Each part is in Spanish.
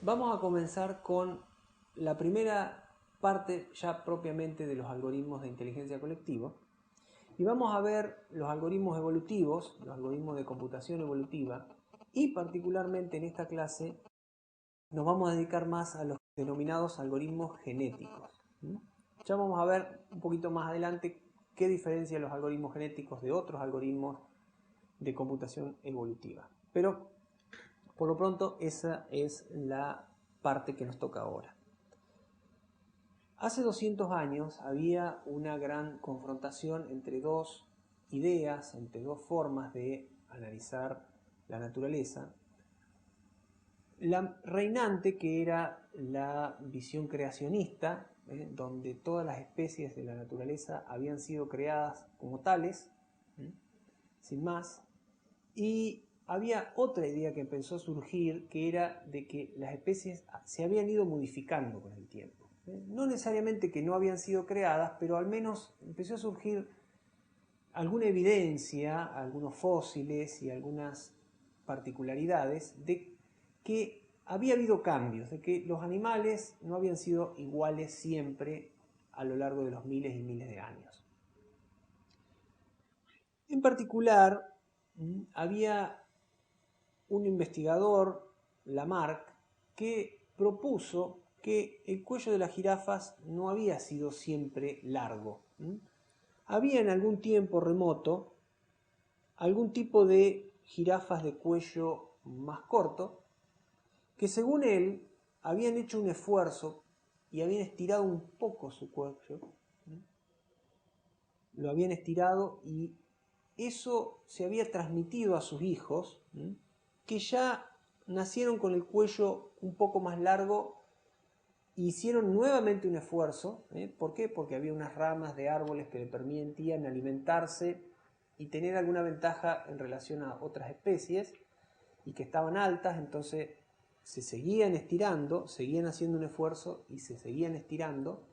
Vamos a comenzar con la primera parte ya propiamente de los algoritmos de inteligencia colectiva y vamos a ver los algoritmos evolutivos, los algoritmos de computación evolutiva y particularmente en esta clase nos vamos a dedicar más a los denominados algoritmos genéticos. Ya vamos a ver un poquito más adelante qué diferencia los algoritmos genéticos de otros algoritmos de computación evolutiva. Pero por lo pronto esa es la parte que nos toca ahora. Hace 200 años había una gran confrontación entre dos ideas, entre dos formas de analizar la naturaleza. La reinante, que era la visión creacionista, donde todas las especies de la naturaleza habían sido creadas como tales, sin más, y había otra idea que empezó a surgir, que era de que las especies se habían ido modificando con el tiempo. No necesariamente que no habían sido creadas, pero al menos empezó a surgir alguna evidencia, algunos fósiles y algunas particularidades de que había habido cambios, de que los animales no habían sido iguales siempre a lo largo de los miles y miles de años. En particular, había un investigador, Lamarck, que propuso que el cuello de las jirafas no había sido siempre largo. Había en algún tiempo remoto algún tipo de jirafas de cuello más corto que según él habían hecho un esfuerzo y habían estirado un poco su cuello, lo habían estirado y eso se había transmitido a sus hijos, que ya nacieron con el cuello un poco más largo e hicieron nuevamente un esfuerzo. ¿Por qué? Porque había unas ramas de árboles que le permitían alimentarse y tener alguna ventaja en relación a otras especies y que estaban altas, entonces se seguían estirando, seguían haciendo un esfuerzo y se seguían estirando.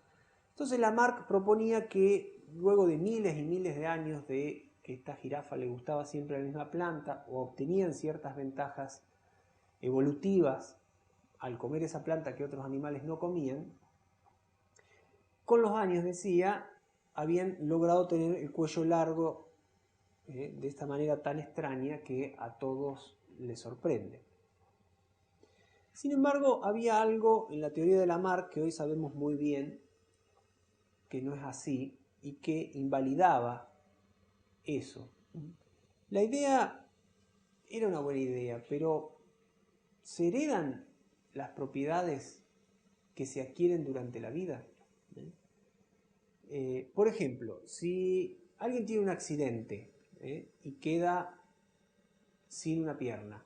Entonces Lamarck proponía que luego de miles y miles de años de que esta jirafa le gustaba siempre la misma planta o obtenían ciertas ventajas evolutivas al comer esa planta que otros animales no comían, con los años, decía, habían logrado tener el cuello largo de esta manera tan extraña que a todos les sorprende. Sin embargo, había algo en la teoría de Lamarck que hoy sabemos muy bien que no es así y que invalidaba eso. La idea era una buena idea, pero ¿se heredan las propiedades que se adquieren durante la vida? Por ejemplo, si alguien tiene un accidente y queda sin una pierna,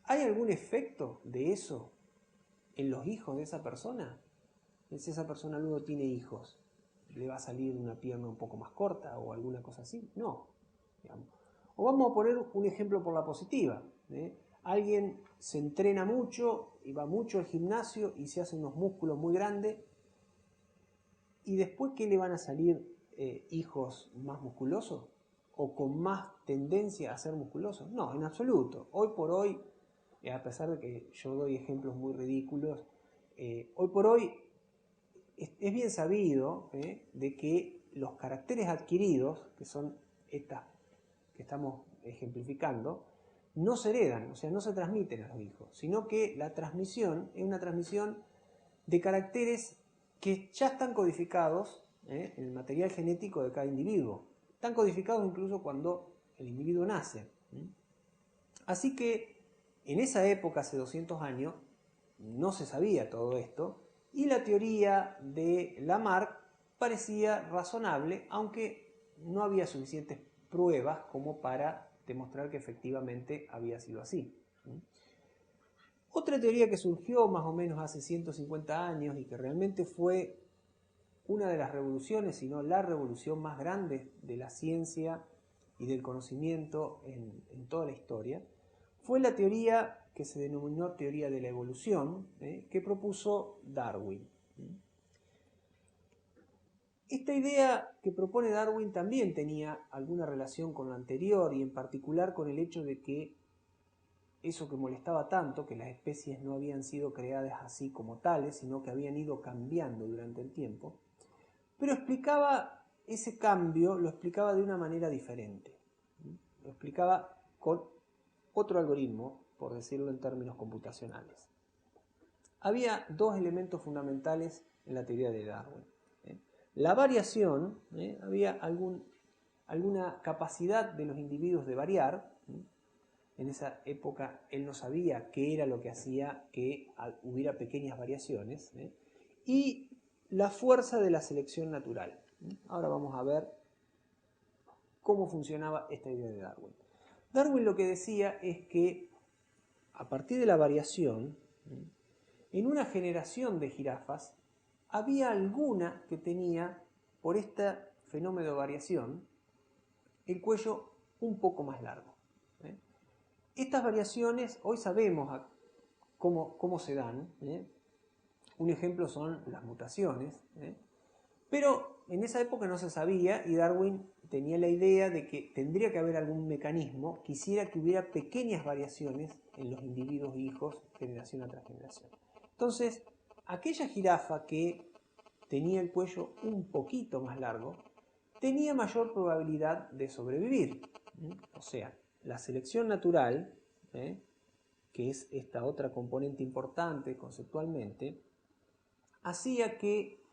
¿hay algún efecto de eso en los hijos de esa persona? Si esa persona luego tiene hijos, ¿le va a salir una pierna un poco más corta o alguna cosa así? No. Digamos. O vamos a poner un ejemplo por la positiva. Alguien se entrena mucho y va mucho al gimnasio y se hace unos músculos muy grandes y después, ¿qué le van a salir hijos más musculosos o con más tendencia a ser musculosos? No, en absoluto. Hoy por hoy, a pesar de que yo doy ejemplos muy ridículos, hoy por hoy es bien sabido de que los caracteres adquiridos, que son estas que estamos ejemplificando, no se heredan, o sea, no se transmiten a los hijos, sino que la transmisión es una transmisión de caracteres que ya están codificados en el material genético de cada individuo. Están codificados incluso cuando el individuo nace. Así que en esa época, hace 200 años, no se sabía todo esto y la teoría de Lamarck parecía razonable, aunque no había suficientes pruebas como para demostrar que efectivamente había sido así. Otra teoría que surgió más o menos hace 150 años y que realmente fue una de las revoluciones, si no la revolución más grande de la ciencia y del conocimiento en toda la historia, fue la teoría que se denominó teoría de la evolución, que propuso Darwin. Esta idea que propone Darwin también tenía alguna relación con la anterior y en particular con el hecho de que eso que molestaba tanto, que las especies no habían sido creadas así como tales, sino que habían ido cambiando durante el tiempo. Pero explicaba ese cambio, lo explicaba de una manera diferente. Lo explicaba con otro algoritmo, por decirlo en términos computacionales. Había dos elementos fundamentales en la teoría de Darwin. La variación, había alguna capacidad de los individuos de variar. En esa época él no sabía qué era lo que hacía que hubiera pequeñas variaciones. Y la fuerza de la selección natural. Ahora vamos a ver cómo funcionaba esta idea de Darwin. Darwin lo que decía es que a partir de la variación, en una generación de jirafas había alguna que tenía, por este fenómeno de variación, el cuello un poco más largo. Estas variaciones hoy sabemos cómo se dan. Un ejemplo son las mutaciones. Pero en esa época no se sabía y Darwin tenía la idea de que tendría que haber algún mecanismo que hiciera que hubiera pequeñas variaciones en los individuos hijos generación tras generación. Entonces, aquella jirafa que tenía el cuello un poquito más largo tenía mayor probabilidad de sobrevivir. O sea, la selección natural, que es esta otra componente importante conceptualmente, hacía que,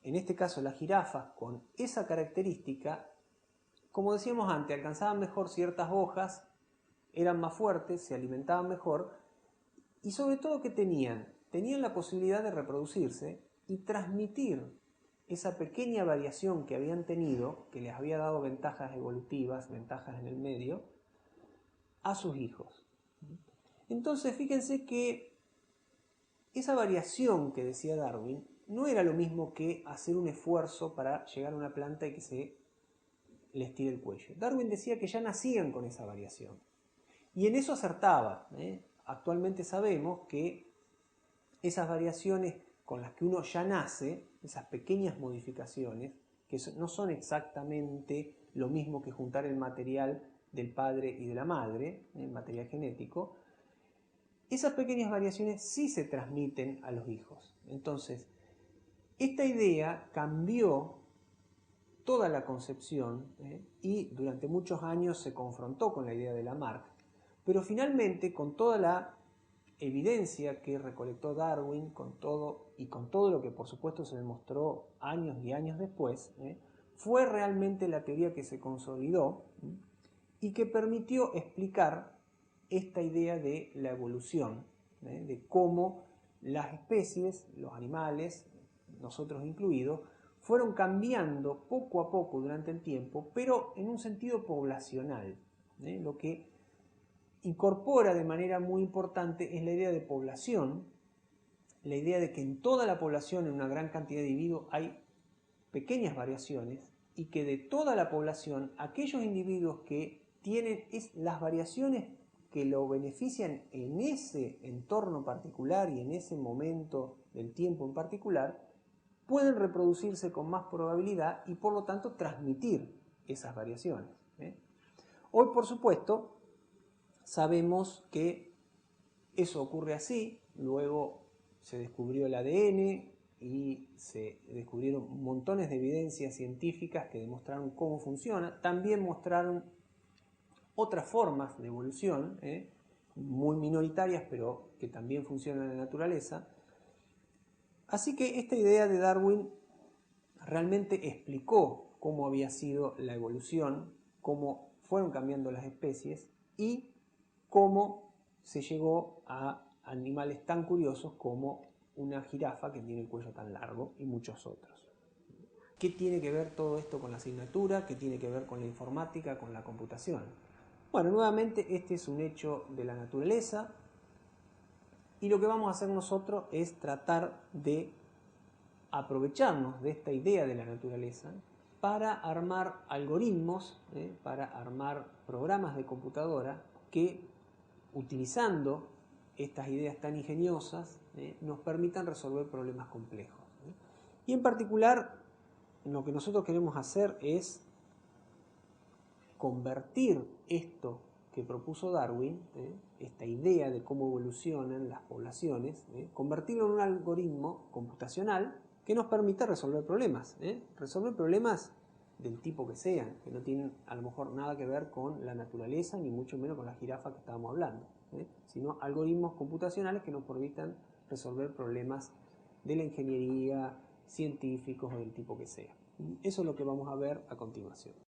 en este caso, las jirafas con esa característica, como decíamos antes, alcanzaban mejor ciertas hojas, eran más fuertes, se alimentaban mejor y sobre todo que tenían la posibilidad de reproducirse y transmitir esa pequeña variación que habían tenido, que les había dado ventajas evolutivas, ventajas en el medio, a sus hijos. Entonces fíjense que esa variación que decía Darwin no era lo mismo que hacer un esfuerzo para llegar a una planta y que se les tire el cuello. Darwin decía que ya nacían con esa variación. Y en eso acertaba. Actualmente sabemos que esas variaciones con las que uno ya nace, esas pequeñas modificaciones, que no son exactamente lo mismo que juntar el material del padre y de la madre, el material genético, esas pequeñas variaciones sí se transmiten a los hijos. Entonces, esta idea cambió toda la concepción y durante muchos años se confrontó con la idea de Lamarck, pero finalmente con toda la evidencia que recolectó Darwin, con todo lo que por supuesto se demostró años y años después, fue realmente la teoría que se consolidó y que permitió explicar esta idea de la evolución, de cómo las especies, los animales, nosotros incluidos, fueron cambiando poco a poco durante el tiempo, pero en un sentido poblacional. Lo que incorpora de manera muy importante es la idea de población, la idea de que en toda la población, en una gran cantidad de individuos, hay pequeñas variaciones y que de toda la población, aquellos individuos que tienen las variaciones que lo benefician en ese entorno particular y en ese momento del tiempo en particular, pueden reproducirse con más probabilidad y por lo tanto transmitir esas variaciones. Hoy, por supuesto, sabemos que eso ocurre así, luego se descubrió el ADN y se descubrieron montones de evidencias científicas que demostraron cómo funciona, también mostraron otras formas de evolución, muy minoritarias, pero que también funcionan en la naturaleza. Así que esta idea de Darwin realmente explicó cómo había sido la evolución, cómo fueron cambiando las especies y cómo se llegó a animales tan curiosos como una jirafa que tiene el cuello tan largo y muchos otros. ¿Qué tiene que ver todo esto con la asignatura? ¿Qué tiene que ver con la informática, con la computación? Bueno, nuevamente este es un hecho de la naturaleza y lo que vamos a hacer nosotros es tratar de aprovecharnos de esta idea de la naturaleza para armar algoritmos, para armar programas de computadora que, utilizando estas ideas tan ingeniosas, nos permitan resolver problemas complejos. Y en particular, lo que nosotros queremos hacer es convertir esto que propuso Darwin, esta idea de cómo evolucionan las poblaciones, convertirlo en un algoritmo computacional que nos permita resolver problemas. Resolver problemas del tipo que sean, que no tienen a lo mejor nada que ver con la naturaleza, ni mucho menos con la jirafa que estábamos hablando, sino algoritmos computacionales que nos permitan resolver problemas de la ingeniería, científicos o del tipo que sea. Eso es lo que vamos a ver a continuación.